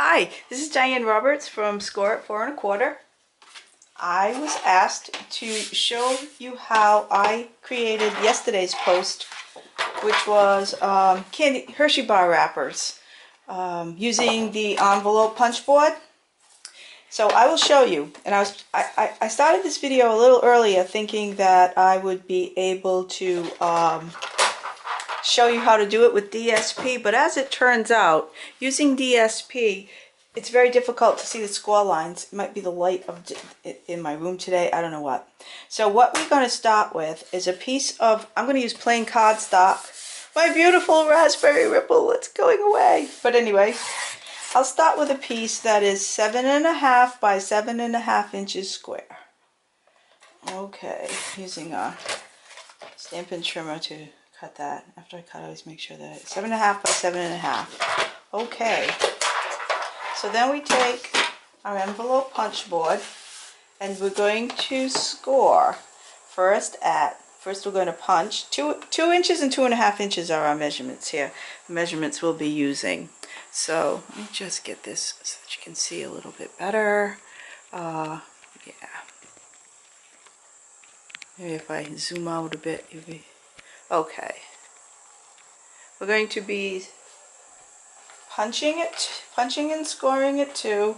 Hi, this is Diane Roberts from Score It 4 1/4. I was asked to show you how I created yesterday's post, which was candy Hershey bar wrappers using the envelope punch board. So I will show you. And I started this video a little earlier thinking that I would be able to show you how to do it with DSP, but as it turns out, using DSP, it's very difficult to see the score lines. It might be the light in my room today, I don't know what. So what we're going to start with is a piece of, I'm going to use plain cardstock. My beautiful raspberry ripple, it's going away. But anyway, I'll start with a piece that is 7.5 by 7.5 inches square. Okay, using a Stampin' trimmer to cut that. After I cut, I always make sure that it's 7.5 by 7.5. Okay. So then we take our envelope punch board and we're going to score first we're going to punch 2 inches and 2.5 inches are our measurements here. The measurements we'll be using. So let me just get this so that you can see a little bit better. Yeah. Maybe if I zoom out a bit, you'll be okay. We're going to be punching and scoring it too.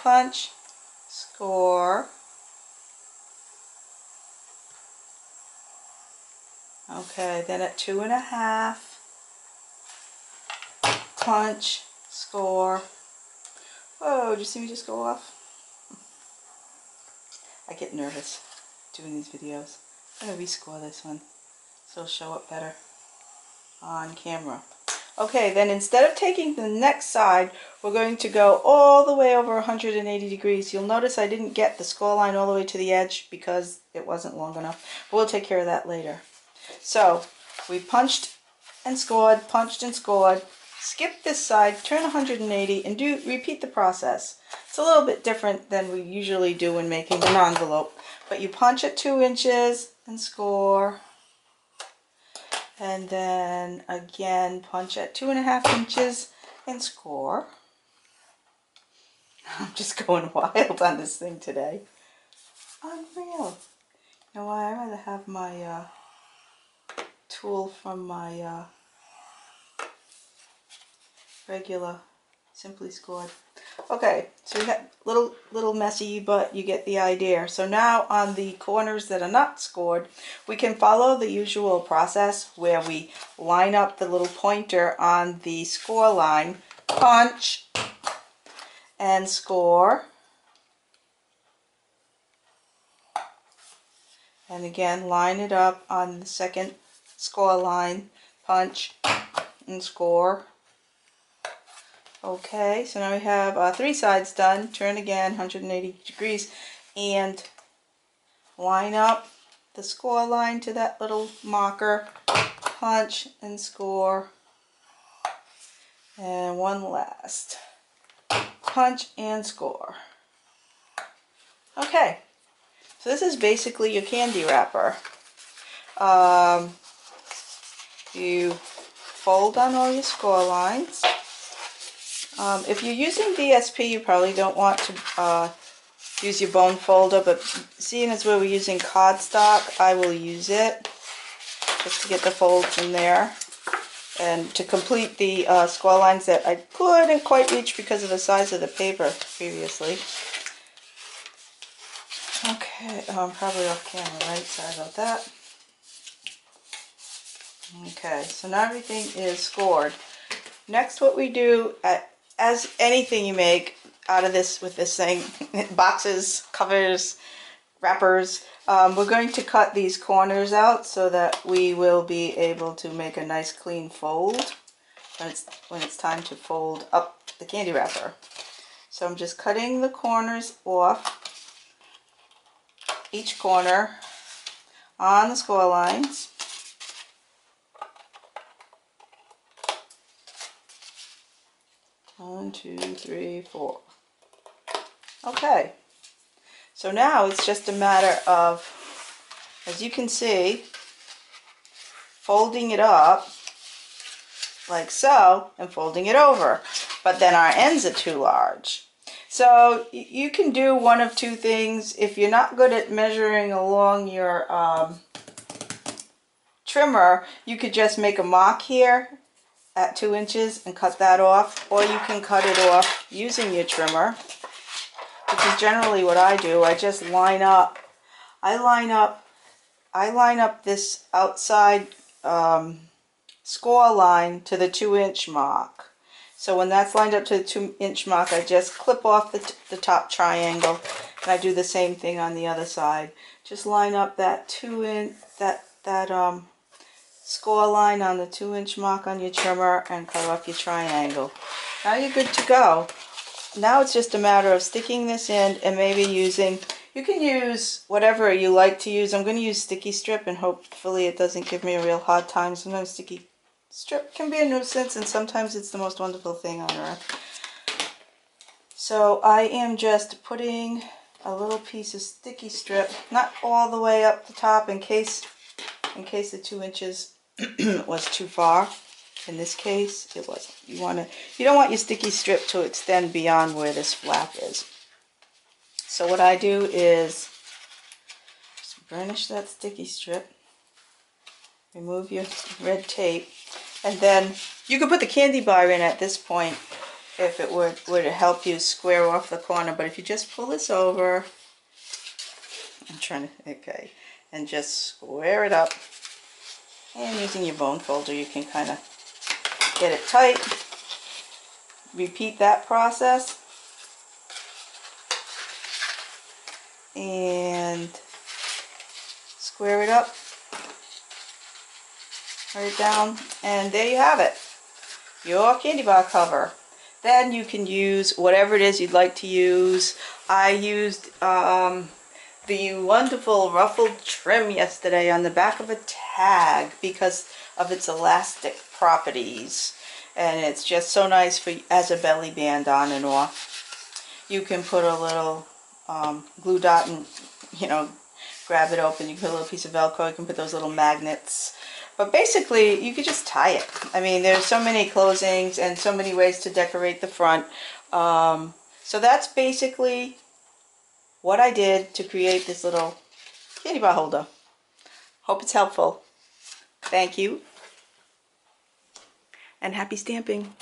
Punch, score. Okay, then at 2.5, punch, score. Whoa, did you see me just go off? I get nervous doing these videos. I'm going to rescore this one so it'll show up better on camera. Okay, then instead of taking the next side, we're going to go all the way over 180 degrees. You'll notice I didn't get the score line all the way to the edge because it wasn't long enough. But we'll take care of that later. So we punched and scored, skip this side, turn 180, and repeat the process. It's a little bit different than we usually do when making an envelope. But you punch at 2 inches and score. And then again punch at 2.5 inches and score. I'm just going wild on this thing today. Unreal. You know why? I'd rather have my tool from my regular Simply Scored. Okay, so we got little messy, but you get the idea. So now on the corners that are not scored, we can follow the usual process where we line up the little pointer on the score line, punch, and score. And again, line it up on the second score line, punch, and score. Okay, so now we have 3 sides done. Turn again 180 degrees and line up the score line to that little marker, punch and score. And one last, punch and score. Okay, so this is basically your candy wrapper. You fold on all your score lines. If you're using DSP, you probably don't want to use your bone folder, but seeing as we're using cardstock, I will use it just to get the folds in there and to complete the score lines that I couldn't quite reach because of the size of the paper previously. Okay, I'm probably off camera, right? Sorry about that. Okay, so now everything is scored. Next, what we do, as anything you make out of this with this thing, boxes, covers, wrappers, we're going to cut these corners out so that we will be able to make a nice clean fold when it's time to fold up the candy wrapper. So I'm just cutting the corners off, each corner on the score lines. One, two, three, 4. Okay, so now it's just a matter of, as you can see, folding it up like so, and folding it over. But then our ends are too large. So you can do one of two things. If you're not good at measuring along your trimmer, you could just make a mark here at 2 inches and cut that off, or you can cut it off using your trimmer, which is generally what I do. I just line up this outside score line to the 2-inch mark. So when that's lined up to the 2-inch mark, I just clip off the top triangle, and I do the same thing on the other side. Just line up that score line on the 2-inch mark on your trimmer and cut off your triangle. Now you're good to go. Now it's just a matter of sticking this in and maybe using, you can use whatever you like to use. I'm going to use sticky strip, and hopefully it doesn't give me a real hard time. Sometimes sticky strip can be a nuisance, and sometimes it's the most wonderful thing on earth. So I am just putting a little piece of sticky strip, not all the way up the top, in case the 2 inches was too far. In this case, it wasn't. You don't want your sticky strip to extend beyond where this flap is. So what I do is just burnish that sticky strip, remove your red tape, and then you could put the candy bar in at this point if it would help you square off the corner. But if you just pull this over, and just square it up, and using your bone folder, you can kind of get it tight. Repeat that process, and square it up, write it down, and there you have it, your candy bar cover. Then you can use whatever it is you'd like to use. I used the wonderful ruffled trim yesterday on the back of a tag because of its elastic properties, and it's just so nice for as a belly band on and off. You can put a little glue dot and grab it open. You can put a little piece of Velcro. You can put those little magnets. But basically, you could just tie it. I mean, there's so many closings and so many ways to decorate the front. So that's basically what I did to create this little candy bar holder. Hope it's helpful. Thank you. And happy stamping.